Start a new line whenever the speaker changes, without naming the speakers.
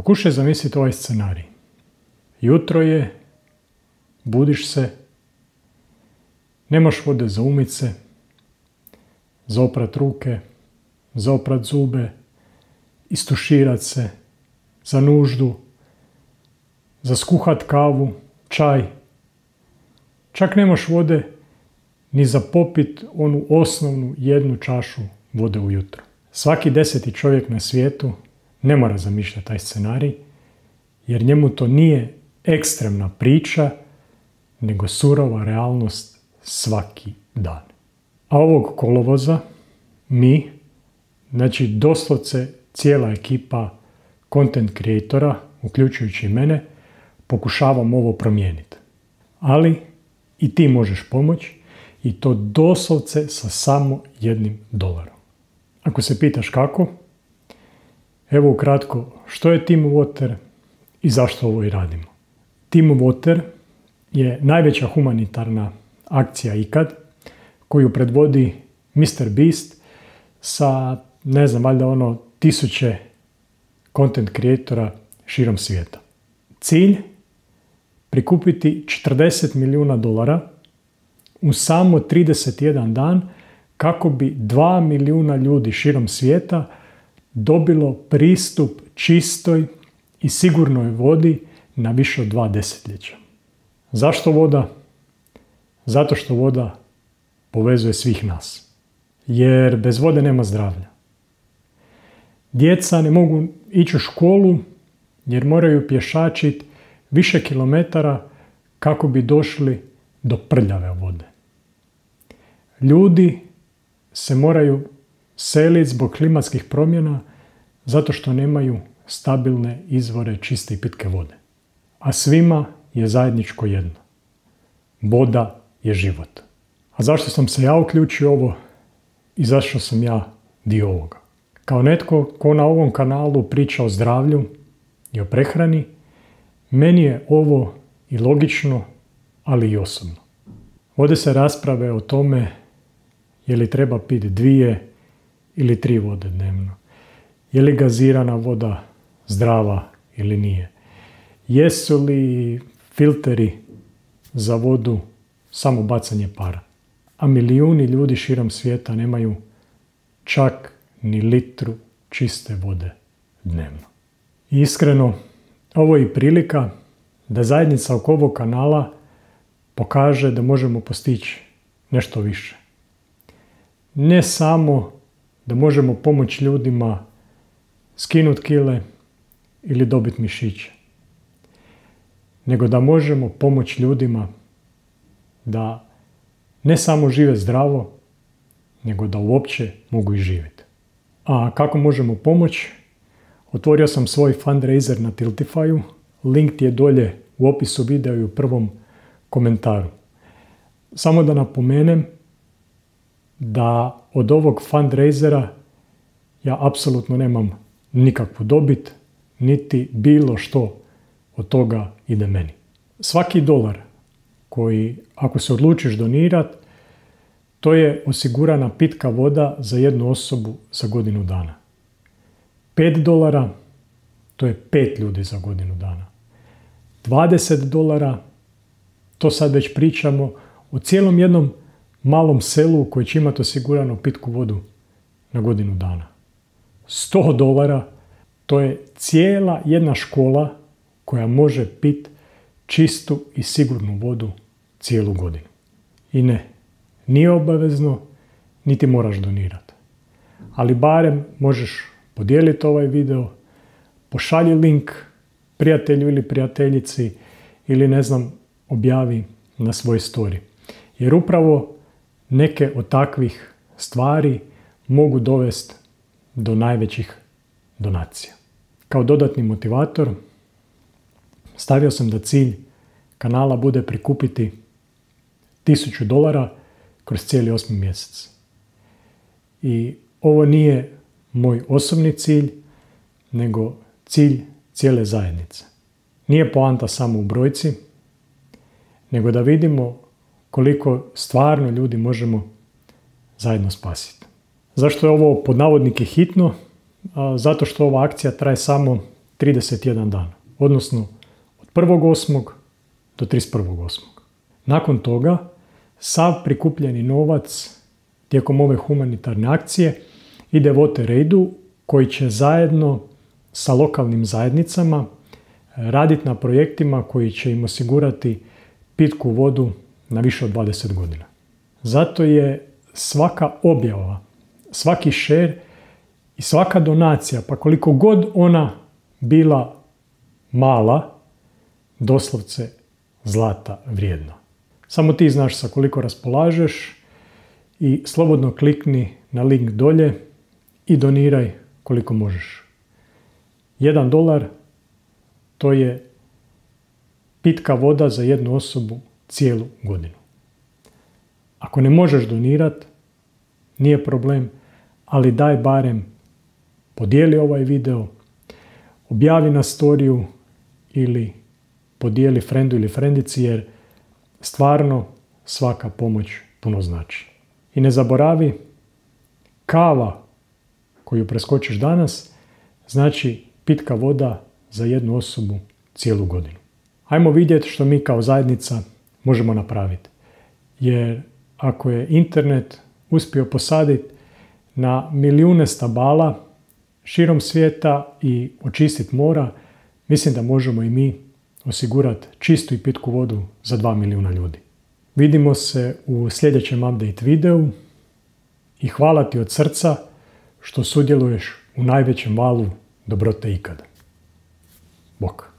Pokušaj zamisliti ovaj scenarij. Jutro je, budiš se, nemaš vode za umit se, za oprat ruke, za oprat zube, istuširat se, za nuždu, za skuhat kavu, čaj. Čak nemaš vode ni za popit onu osnovnu jednu čašu vode ujutro. Svaki 10. čovjek na svijetu ne mora zamišljati taj scenarij, jer njemu to nije ekstremna priča, nego surova realnost svaki dan. A ovog kolovoza mi, znači doslovce cijela ekipa content creatora, uključujući mene, pokušavam ovo promijeniti. Ali i ti možeš pomoći i to doslovce sa samo $1. Ako se pitaš kako, evo ukratko što je Team Water i zašto ovo i radimo. Team Water je najveća humanitarna akcija ikad koju predvodi Mr. Beast sa, ne znam, valjda tisuće content creatora širom svijeta. Cilj? Prikupiti $40 milijuna u samo 31 dan kako bi 2 milijuna ljudi širom svijeta dobilo pristup čistoj i sigurnoj vodi na više od 2 desetljeća. Zašto voda? Zato što voda povezuje svih nas. Jer bez vode nema zdravlja. Djeca ne mogu ići u školu jer moraju pješačiti više kilometara kako bi došli do prljave vode. Ljudi se moraju seliti zbog klimatskih promjena zato što nemaju stabilne izvore čiste i pitke vode. A svima je zajedničko jedno. Voda je život. A zašto sam se ja uključio ovo i zašto sam ja dio ovoga? Kao netko ko na ovom kanalu priča o zdravlju i o prehrani, meni je ovo i logično, ali i osobno. Vode se rasprave o tome je li treba piti 2 ili 3 vode dnevno. Je li gazirana voda zdrava ili nije. Jesu li filteri za vodu samo bacanje para. A milijuni ljudi širom svijeta nemaju čak ni litru čiste vode dnevno. I iskreno, ovo je i prilika da zajednica oko ovog kanala pokaže da možemo postići nešto više. Ne samo da možemo pomoći ljudima skinuti kile ili dobiti mišiće, nego da možemo pomoći ljudima da ne samo žive zdravo, nego da uopće mogu i živjeti. A kako možemo pomoći? Otvorio sam svoj fundraiser na Tiltifyu. Link ti je dolje u opisu videa i u prvom komentaru. Samo da napomenem da od ovog fundraisera ja apsolutno nemam nikakvu dobit, niti bilo što od toga ide meni. Svaki $1 koji, ako se odlučiš donirati, to je osigurana pitka voda za jednu osobu za godinu dana. $5, to je 5 ljudi za godinu dana. $20, to sad već pričamo o cijelom jednom malom selu koji će imati osiguranu pitku vodu na godinu dana. $100, to je cijela jedna škola koja može piti čistu i sigurnu vodu cijelu godinu. I ne, nije obavezno, niti moraš donirati. Ali barem možeš podijeliti ovaj video, pošalji link prijatelju ili prijateljici ili ne znam, objavi na svoj story. Jer upravo neke od takvih stvari mogu dovesti do najvećih donacija. Kao dodatni motivator stavio sam da cilj kanala bude prikupiti $1000 kroz cijeli 8. mjesec. I ovo nije moj osobni cilj, nego cilj cijele zajednice. Nije poanta samo u brojci, nego da vidimo koliko stvarno ljudi možemo zajedno spasiti. Zašto je ovo pod navodnike hitno? Zato što ova akcija traje samo 31 dan, odnosno od 1.8. do 31.8. Nakon toga, sav prikupljeni novac tijekom ove humanitarne akcije ide Water Aidu koji će zajedno sa lokalnim zajednicama raditi na projektima koji će im osigurati pitku vodu na više od 20 godina. Zato je svaka objava, svaki share i svaka donacija, pa koliko god ona bila mala, doslovce zlata vrijedna. Samo ti znaš sa koliko raspolažeš i slobodno klikni na link dolje i doniraj koliko možeš. $1 to je pitka voda za jednu osobu cijelu godinu. Ako ne možeš donirati, nije problem, ali daj barem podijeli ovaj video, objavi na storiju ili podijeli frendu ili frendici jer stvarno svaka pomoć puno znači. I ne zaboravi, kava koju preskočiš danas znači pitka voda za jednu osobu cijelu godinu. Ajmo vidjeti što mi kao zajednica možemo napraviti. Jer ako je internet uspio posaditi na milijune stabala širom svijeta i očistiti mora, mislim da možemo i mi osigurati čistu i pitku vodu za 2 milijuna ljudi. Vidimo se u sljedećem update videu i hvala ti od srca što sudjeluješ u najvećem valu dobrote ikada. Bok.